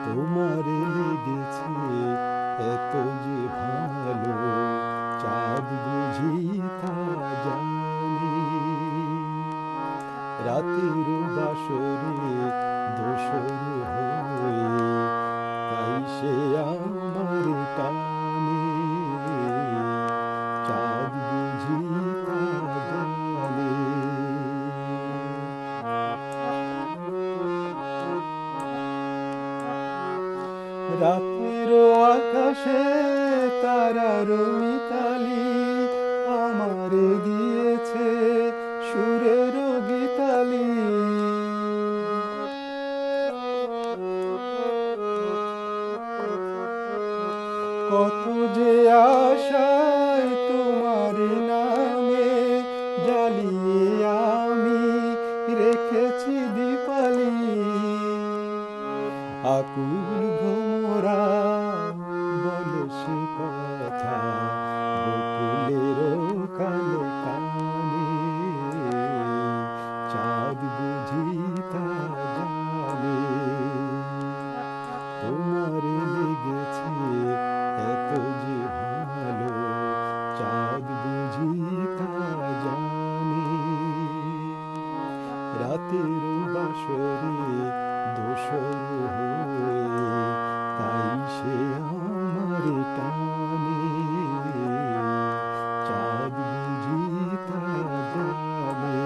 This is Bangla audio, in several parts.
তোমারে লেগেছে এত যে ভালো, চাঁদ বুঝি তা জানে। রাতের বাসরে দোসর হয়ে তাই সে আমার টানে, চাঁদ বুঝি তা জানে। রাতের আকাশে তারার মিতালি আমারে দিয়েছে সুরের গীতালি। কত যে আশায় তোমার নামে জ্বালিয়ে আমি রেখেছি দীপালি। আকুল ভ্রমরা বলে সে কথা বকুলের কানে কানে, চাঁদ বুঝি তা জানে। তোমারে লেগেছে এত যে ভালো, চাঁদ বুঝি তা জানে। রাতের বাসরে দোসর হয়ে তাই সে আমার টানে, চাঁদ বুঝি তা জানে।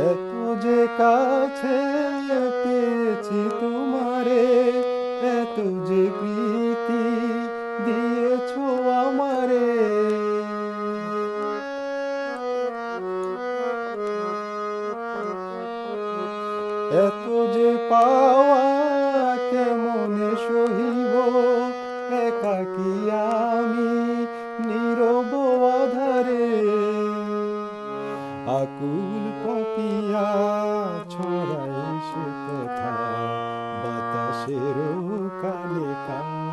এত যে কাছে পেয়েছি তোমারে, এত যে প্রীতি দিয়েছো আমারে। এত যে পাওয়া কেমনে সহিব, একাকী আমি নীরব আধারে। আকুল পাপিয়া ছড়ায় সে কথা বাতাসের কানে কানে।